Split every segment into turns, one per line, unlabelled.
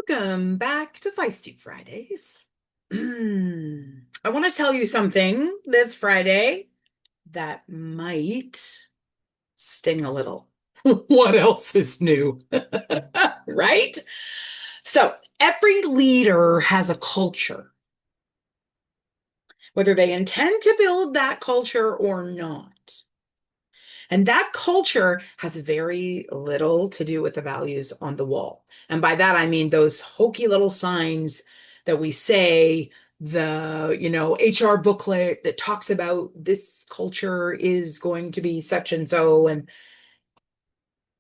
Welcome back to Feisty Fridays. I want to tell you something this Friday that might sting a little. What else is new? Right? So, every leader has a culture, whether they intend to build that culture or not. And that culture has very little to do with the values on the wall. And by that, I mean those hokey little signs that we say, the HR booklet that talks about this culture is going to be such and so. And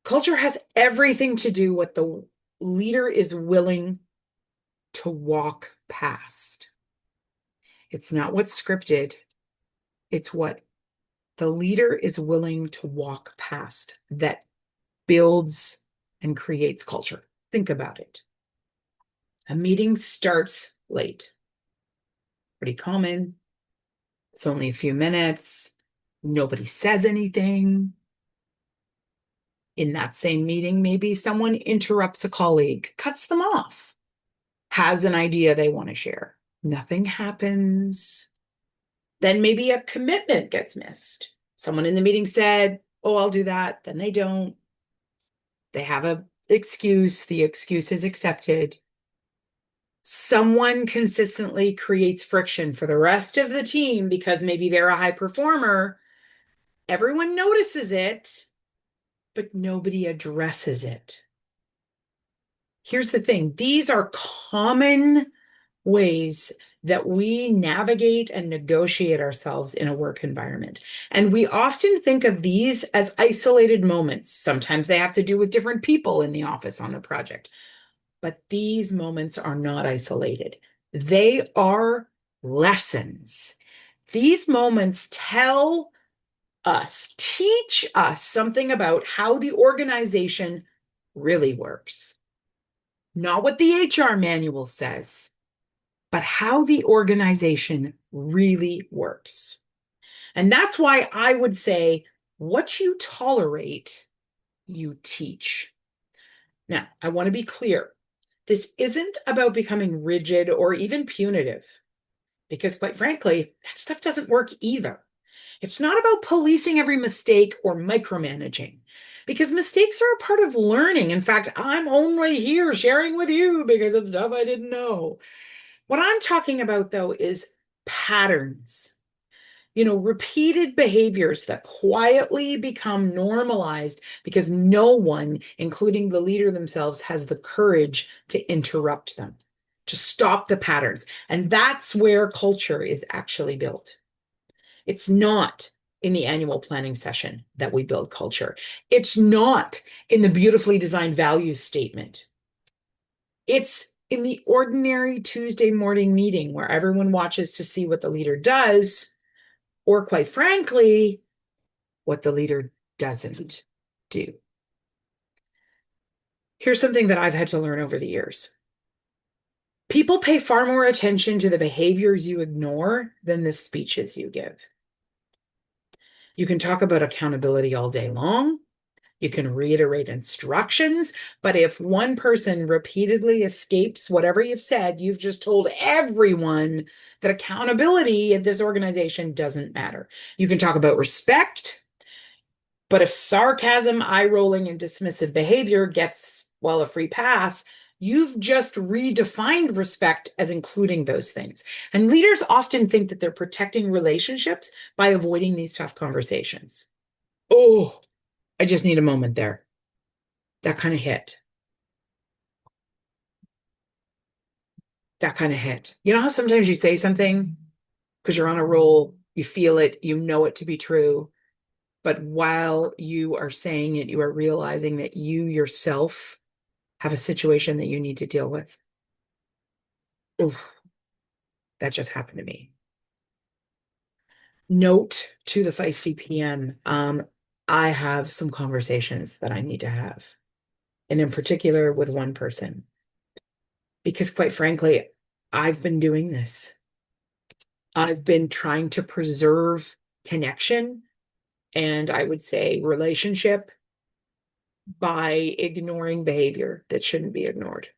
culture has everything to do with the leader is willing to walk past. It's not what's scripted, it's what the leader is willing to walk past that builds and creates culture. Think about it. A meeting starts late. Pretty common. It's only a few minutes. Nobody says anything. In that same meeting, maybe someone interrupts a colleague, cuts them off, has an idea they want to share. Nothing happens. Then maybe a commitment gets missed. Someone in the meeting said, "Oh, I'll do that." Then they don't. They have an excuse. The excuse is accepted. Someone consistently creates friction for the rest of the team because maybe they're a high performer. Everyone notices it, but nobody addresses it. Here's the thing. These are common ways that we navigate and negotiate ourselves in a work environment. And we often think of these as isolated moments. Sometimes they have to do with different people in the office on the project. But these moments are not isolated. They are lessons. These moments teach us something about how the organization really works. Not what the HR manual says, but how the organization really works. And that's why I would say what you tolerate, you teach. Now, I want to be clear. This isn't about becoming rigid or even punitive, because quite frankly, that stuff doesn't work either. It's not about policing every mistake or micromanaging, because mistakes are a part of learning. In fact, I'm only here sharing with you because of stuff I didn't know. What I'm talking about, though, is patterns, repeated behaviors that quietly become normalized because no one, including the leader themselves, has the courage to interrupt them, to stop the patterns. And that's where culture is actually built. It's not in the annual planning session that we build culture. It's not in the beautifully designed values statement. It's in the ordinary Tuesday morning meeting where everyone watches to see what the leader does, or quite frankly, what the leader doesn't do. Here's something that I've had to learn over the years. People pay far more attention to the behaviors you ignore than the speeches you give. You can talk about accountability all day long. You can reiterate instructions, but if one person repeatedly escapes whatever you've said, you've just told everyone that accountability at this organization doesn't matter. You can talk about respect, but if sarcasm, eye rolling, and dismissive behavior gets, well, a free pass, you've just redefined respect as including those things. And leaders often think that they're protecting relationships by avoiding these tough conversations. Oh, I just need a moment there. That kind of hit. That kind of hit. You know how sometimes you say something because you're on a roll, you feel it, you know it to be true, but while you are saying it, you are realizing that you yourself have a situation that you need to deal with. Oof, that just happened to me. Note to the Feisty PM, I have some conversations that I need to have, and in particular with one person, because quite frankly, I've been doing this. I've been trying to preserve connection and I would say relationship by ignoring behavior that shouldn't be ignored.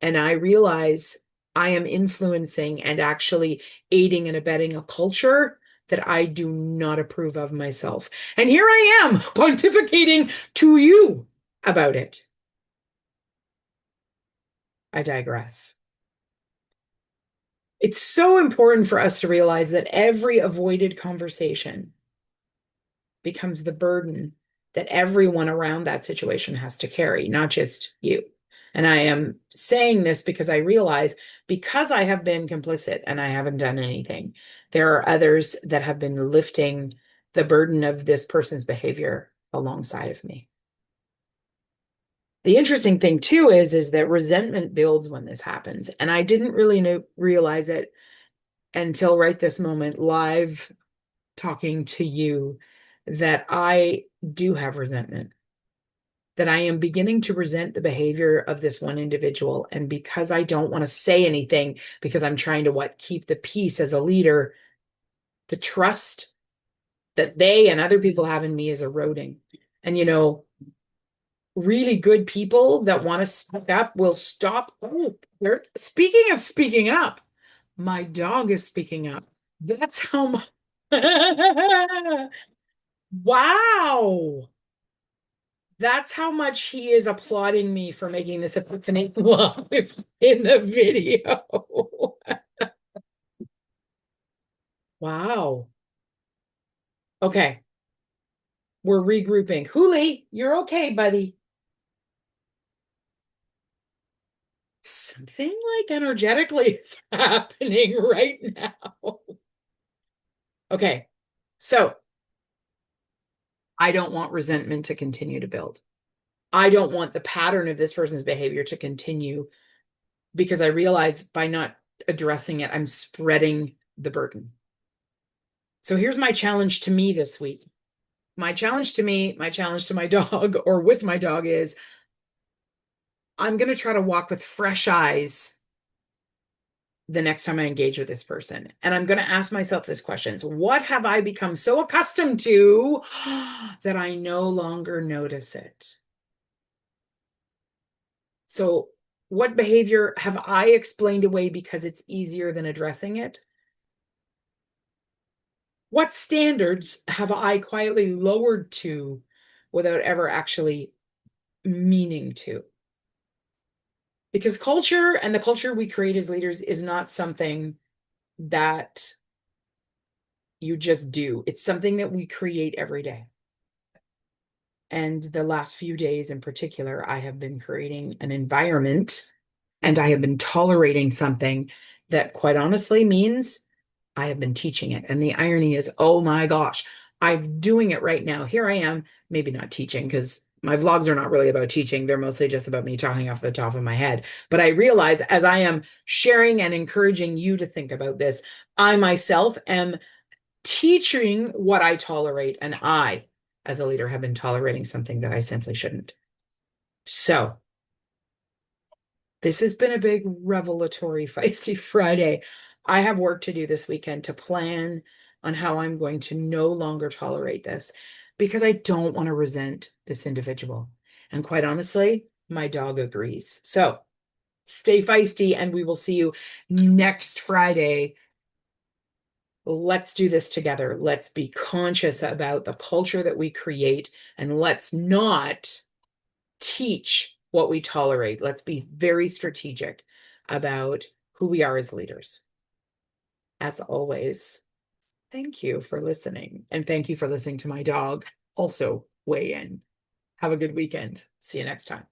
And I realize I am influencing and actually aiding and abetting a culture that I do not approve of myself. And here I am pontificating to you about it. I digress. It's so important for us to realize that every avoided conversation becomes the burden that everyone around that situation has to carry, not just you. And I am saying this because I realize because I have been complicit and I haven't done anything, there are others that have been lifting the burden of this person's behavior alongside of me. The interesting thing too is that resentment builds when this happens. And I didn't really realize it until right this moment, live talking to you, that I do have resentment, that I am beginning to resent the behavior of this one individual. And because I don't want to say anything, because I'm trying to keep the peace as a leader, the trust that they and other people have in me is eroding. And, really good people that want to speak up will stop. Oh, speaking of speaking up, my dog is speaking up. That's how much. Wow. That's how much he is applauding me for making this epiphany live in the video. Wow. Okay, we're regrouping. Huli, you're okay, buddy. Something like energetically is happening right now. Okay, so I don't want resentment to continue to build. I don't want the pattern of this person's behavior to continue because I realize by not addressing it, I'm spreading the burden. So here's my challenge to me this week. My challenge to me, my challenge to my dog or with my dog is I'm going to try to walk with fresh eyes the next time I engage with this person. And I'm going to ask myself this questions. What have I become so accustomed to that I no longer notice it? So, what behavior have I explained away because it's easier than addressing it? What standards have I quietly lowered to without ever actually meaning to? Because culture and the culture we create as leaders is not something that you just do, it's something that we create every day. And the last few days in particular, I have been creating an environment and I have been tolerating something that quite honestly means I have been teaching it. And the irony is, oh my gosh, I'm doing it right now. Here I am, maybe not teaching because my vlogs are not really about teaching. They're mostly just about me talking off the top of my head. But I realize as I am sharing and encouraging you to think about this, I myself am teaching what I tolerate. And I, as a leader, have been tolerating something that I simply shouldn't. So this has been a big revelatory Feisty Friday. I have work to do this weekend to plan on how I'm going to no longer tolerate this because I don't want to resent this individual. And quite honestly, my dog agrees. So stay feisty, and we will see you next Friday. Let's do this together. Let's be conscious about the culture that we create, and let's not teach what we tolerate. Let's be very strategic about who we are as leaders. As always, thank you for listening. And thank you for listening to my dog also weigh in. Have a good weekend. See you next time.